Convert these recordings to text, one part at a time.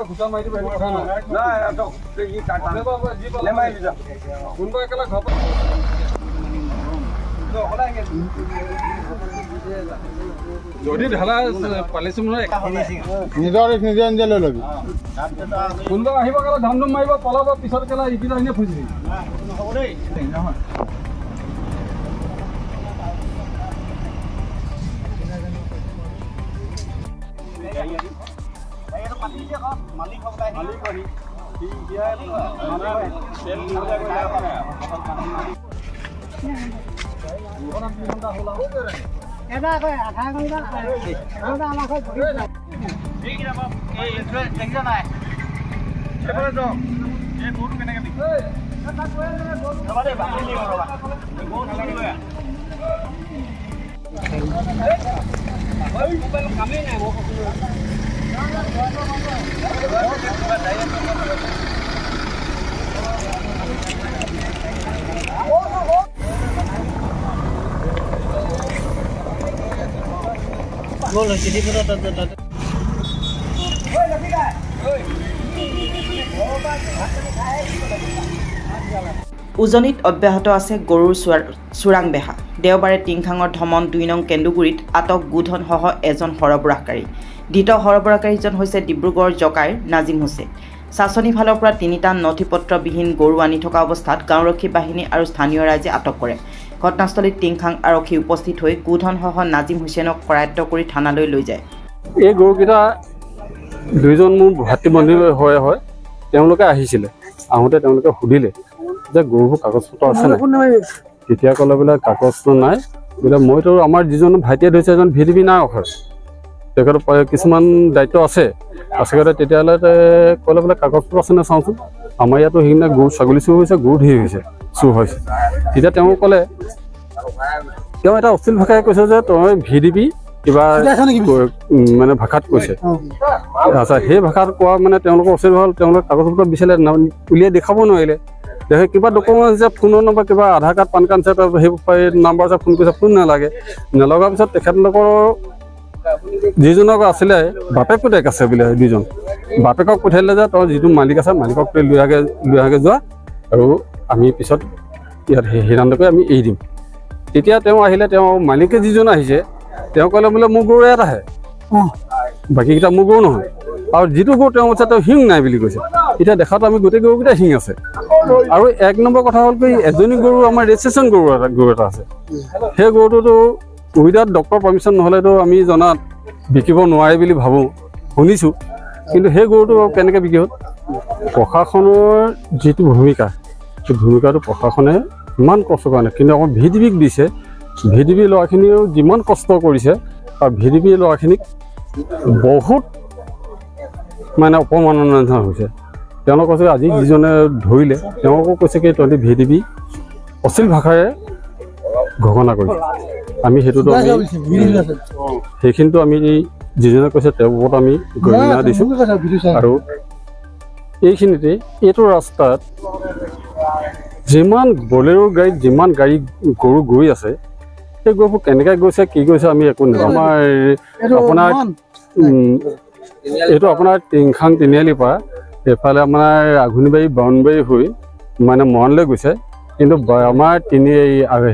পটককে ঘুচা মাৰি দিব কথা নাই কোনোবা একেলা ঘৰ যদি ঢালা পালিছো নহয় নিজৰ নিজে লৈ ল'বি কোনোবা আহিব কেলা ধাম ধুম মাৰিব পলাব পিছত কেলা ইপিনে আহিনে ফুজিবি হ'ব দেই নহয় উজনিত অব্যাহত আছে গৰুৰ চোৰাং বেহা দেওবাৰে টিংখাঙৰ ধমন 2 নং কেন্দুগুৰিত আটক গোধনসহ এজন সৰবৰাহকাৰী দ্বিতীয় সৰবৰাহকাৰীজন হৈছে ডিব্ৰুগড় জকাইৰ নাজিম হুছেইন শাসনী ফালৰ পৰা 3টা নথিপত্ৰবিহীন গৰু আনি থকা অৱস্থাত গাঁওৰক্ষী বাহিনী আৰু স্থানীয় ৰাইজে আটক কৰে ঘটনাস্থলীত টিংখাং আৰক্ষী উপস্থিত হৈ গোধনসহ নাজিম হুছেইনক কৰায়ত্ব কৰি থানালৈ লৈ যায় এই গৰুকেইটা দুইজন মোৰ ভাতৃ বন্ধু হয় তেওঁলোকে আহিছিলে আহোঁতে তেওঁলোকে সুধিলে যে গৰুবোৰ কাগজ পত্ৰ আছে নাই তেতিয়া ক'লে বোলে কাগজটো নাই বোলে মইতো আমাৰ যিজন ভাইটিয়ে ধৰিছে এজন ভিডিপি নাই অখৰ তেখেতৰ কিছুমান দায়িত্ব আছে আছেগতে তেতিয়াহ'লে ক'লে বোলে কাগজ পত্ৰ আছে নে চাওঁচোন আমাৰ ইয়াতো সেইদিনা গৰু ছাগলী চুৰ হৈছে গৰু ধেৰ হৈছে চুৰ হৈছে তেতিয়া তেওঁ ক'লে তেওঁ এটা অশ্লীল ভাষাই কৈছে যে তই ভিডিপি কিবা মানে ভাষাত কৈছে আচ্ছা সেই ভাষাত কোৱা মানে তেওঁলোকৰ অশ্লীল হ'ল তেওঁলোকে কাগজ পত্ৰ বিচাৰিলে উলিয়াই দেখাব নোৱাৰিলে দেখে কিবা ডকুমেণ্ট আছে ফোনৰ নম্বৰ কিবা আধাৰ কাৰ্ড পান কাৰ্ড আছে সেই নাম্বাৰ আছে ফোন কৰিছে ফোন নালাগে নলগাৰ পিছত তেখেতলোকৰ যিজনক আছিলে বাপেক পুতেক আছে বোলে দুজন বাপেকক পঠিয়াইলে যে তই যিটো মালিক আছে মালিকক লৈ আগে যোৱা আৰু আমি পিছত ইয়াত সিদ্ধান্তকৈ আমি এৰি দিম তেতিয়া তেওঁ আহিলে তেওঁ মালিকে যিজন আহিছে তেওঁ ক'লে বোলে মোৰ গৰু ইয়াত আহে বাকীকেইটা মোৰ গৰু নহয় আৰু যিটো গৰু তেওঁ আছে তেওঁ শিং নাই বুলি কৈছে এতিয়া দেখাতো আমি গোটেই গৰুকেইটা শিং আছে আৰু 1 নম্বৰ কথা হ'ল কি এজনী গৰু আমাৰ ৰেজিষ্ট্ৰেশ্যন গৰু এটা আছে সেই গৰুটোতো উইদাউট ডক্টৰ পাৰ্মিশ্যন নহ'লেতো আমি জনাত বিকিব নোৱাৰে বুলি ভাবোঁ শুনিছোঁ কিন্তু সেই গৰুটো কেনেকৈ বিক্ৰী হ'ল প্ৰশাসনৰ যিটো ভূমিকা সেই ভূমিকাটো প্ৰশাসনে ইমান কষ্ট কৰা নাই কিন্তু আমাৰ ভিডিপিক দিছে ভিডিপি ল'ৰাখিনিও যিমান কষ্ট কৰিছে আৰু ভিডিপি ল'ৰাখিনিক বহুত মানে অপমাননা হৈছে তেওঁলোক কৈছে আজি যিজনে ধৰিলে তেওঁলোকো কৈছে কি তহঁতি ভিডিপি অশ্লীল ভাষাৰে ঘোষণা কৰিছে আমি সেইটোতো সেইখিনিতো আমি যিজনে কৈছে তেওঁৰ ওপৰত আমি গৰিহণা দিছোঁ আৰু এইখিনিতে এইটো ৰাস্তাত যিমান বলেৰো গাড়ীত যিমান গাড়ী গৰু গৈ আছে সেই গৰুবোৰ কেনেকৈ গৈছে কি গৈছে আমি একো নাজানো আমাৰ আপোনাৰ এইটো আপোনাৰ টিংখাং তিনিআলিৰ পৰা এইফালে আমাৰ আঘোণিবাৰী বাউনবাৰী হৈ মানে মৰাণলৈ গৈছে কিন্তু আমাৰ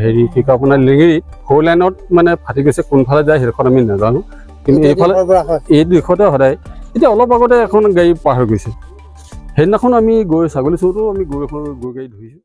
হেৰি কি কয় আপোনাৰ লেঙেৰীত 4 লাইনত মানে ফাটি গৈছে কোনফালে যায় সেইডোখৰত আমি নাজানো কিন্তু এইফালে এই দিশতে সদায় এতিয়া অলপ আগতে এখন গাড়ী পাৰ হৈ গৈছে সেইদিনাখন আমি গৈ ছাগলী চোৰটো আমি গৰু গাড়ী ধৰিছোঁ